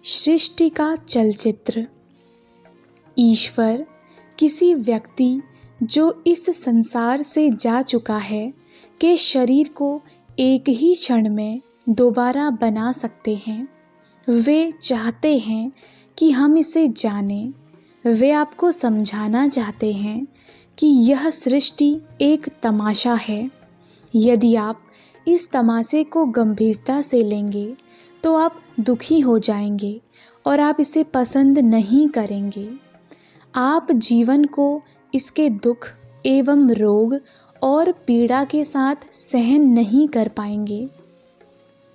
सृष्टि का चलचित्र। ईश्वर किसी व्यक्ति जो इस संसार से जा चुका है के शरीर को एक ही क्षण में दोबारा बना सकते हैं। वे चाहते हैं कि हम इसे जानें। वे आपको समझाना चाहते हैं कि यह सृष्टि एक तमाशा है। यदि आप इस तमाशे को गंभीरता से लेंगे तो आप दुखी हो जाएंगे और आप इसे पसंद नहीं करेंगे। आप जीवन को इसके दुख एवं रोग और पीड़ा के साथ सहन नहीं कर पाएंगे।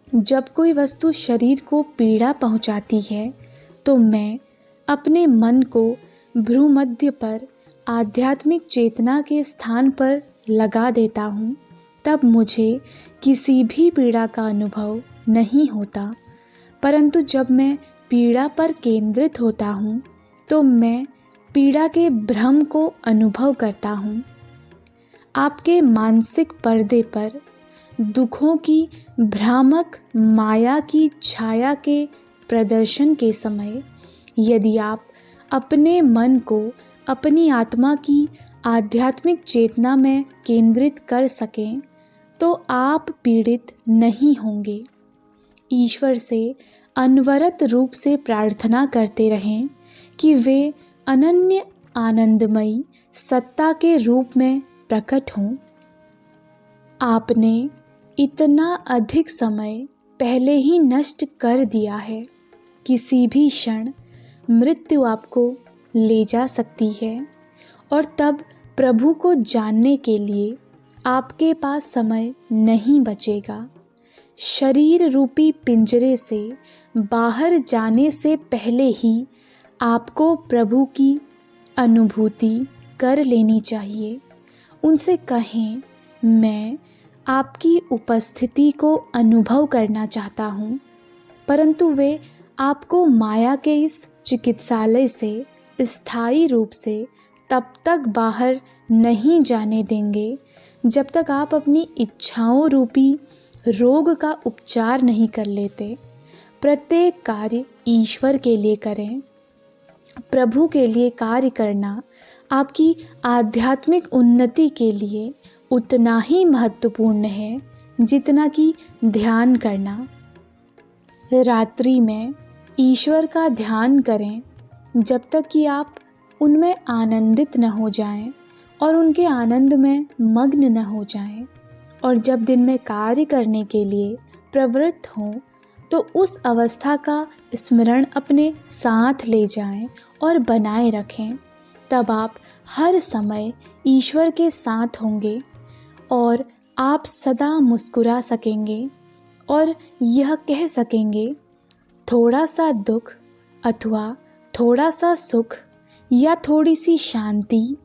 जब कोई वस्तु शरीर को पीड़ा पहुंचाती है तो मैं अपने मन को भ्रूमध्य पर आध्यात्मिक चेतना के स्थान पर लगा देता हूँ। तब मुझे किसी भी पीड़ा का अनुभव नहीं होता, परंतु जब मैं पीड़ा पर केंद्रित होता हूँ तो मैं पीड़ा के भ्रम को अनुभव करता हूँ। आपके मानसिक पर्दे पर दुखों की भ्रामक माया की छाया के प्रदर्शन के समय यदि आप अपने मन को अपनी आत्मा की आध्यात्मिक चेतना में केंद्रित कर सकें तो आप पीड़ित नहीं होंगे। ईश्वर से अनवरत रूप से प्रार्थना करते रहें कि वे अनन्य आनंदमयी सत्ता के रूप में प्रकट हों। आपने इतना अधिक समय पहले ही नष्ट कर दिया है। किसी भी क्षण मृत्यु आपको ले जा सकती है और तब प्रभु को जानने के लिए आपके पास समय नहीं बचेगा। शरीर रूपी पिंजरे से बाहर जाने से पहले ही आपको प्रभु की अनुभूति कर लेनी चाहिए। उनसे कहें, मैं आपकी उपस्थिति को अनुभव करना चाहता हूँ, परंतु वे आपको माया के इस चिकित्सालय से स्थायी रूप से तब तक बाहर नहीं जाने देंगे जब तक आप अपनी इच्छाओं रूपी रोग का उपचार नहीं कर लेते। प्रत्येक कार्य ईश्वर के लिए करें। प्रभु के लिए कार्य करना आपकी आध्यात्मिक उन्नति के लिए उतना ही महत्वपूर्ण है जितना कि ध्यान करना। रात्रि में ईश्वर का ध्यान करें जब तक कि आप उनमें आनंदित न हो जाएं और उनके आनंद में मग्न न हो जाएं। और जब दिन में कार्य करने के लिए प्रवृत्त हों तो उस अवस्था का स्मरण अपने साथ ले जाएं और बनाए रखें। तब आप हर समय ईश्वर के साथ होंगे और आप सदा मुस्कुरा सकेंगे और यह कह सकेंगे, थोड़ा सा दुख अथवा थोड़ा सा सुख या थोड़ी सी शांति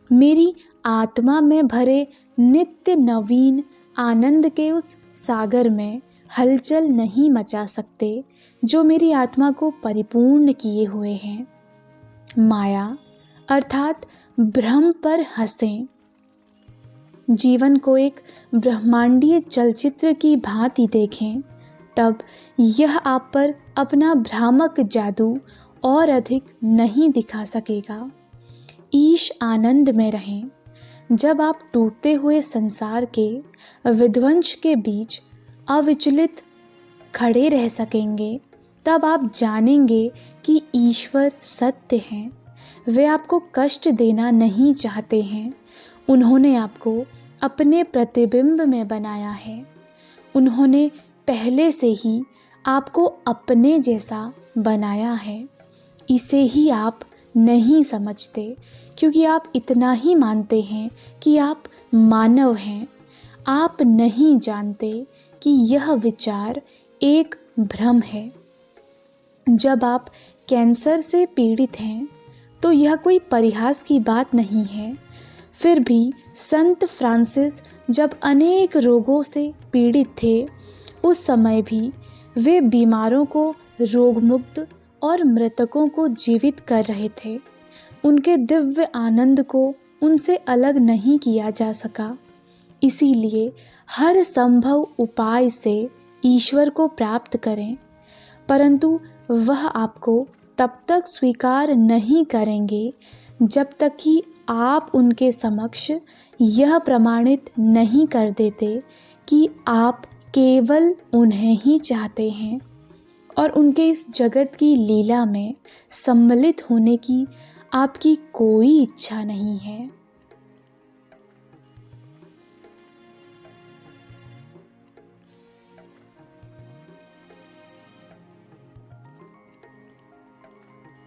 मेरी आत्मा में भरे नित्य नवीन आनंद के उस सागर में हलचल नहीं मचा सकते जो मेरी आत्मा को परिपूर्ण किए हुए हैं। माया अर्थात भ्रम पर हंसें। जीवन को एक ब्रह्मांडीय चलचित्र की भांति देखें, तब यह आप पर अपना भ्रामक जादू और अधिक नहीं दिखा सकेगा। ईश आनंद में रहें। जब आप टूटते हुए संसार के विध्वंस के बीच अविचलित खड़े रह सकेंगे, तब आप जानेंगे कि ईश्वर सत्य हैं। वे आपको कष्ट देना नहीं चाहते हैं। उन्होंने आपको अपने प्रतिबिंब में बनाया है। उन्होंने पहले से ही आपको अपने जैसा बनाया है। इसे ही आप नहीं समझते क्योंकि आप इतना ही मानते हैं कि आप मानव हैं। आप नहीं जानते कि यह विचार एक भ्रम है। जब आप कैंसर से पीड़ित हैं तो यह कोई परिहास की बात नहीं है। फिर भी संत फ्रांसिस जब अनेक रोगों से पीड़ित थे, उस समय भी वे बीमारों को रोगमुक्त और मृतकों को जीवित कर रहे थे। उनके दिव्य आनंद को उनसे अलग नहीं किया जा सका। इसीलिए हर संभव उपाय से ईश्वर को प्राप्त करें। परंतु वह आपको तब तक स्वीकार नहीं करेंगे जब तक कि आप उनके समक्ष यह प्रमाणित नहीं कर देते कि आप केवल उन्हें ही चाहते हैं और उनके इस जगत की लीला में सम्मिलित होने की आपकी कोई इच्छा नहीं है।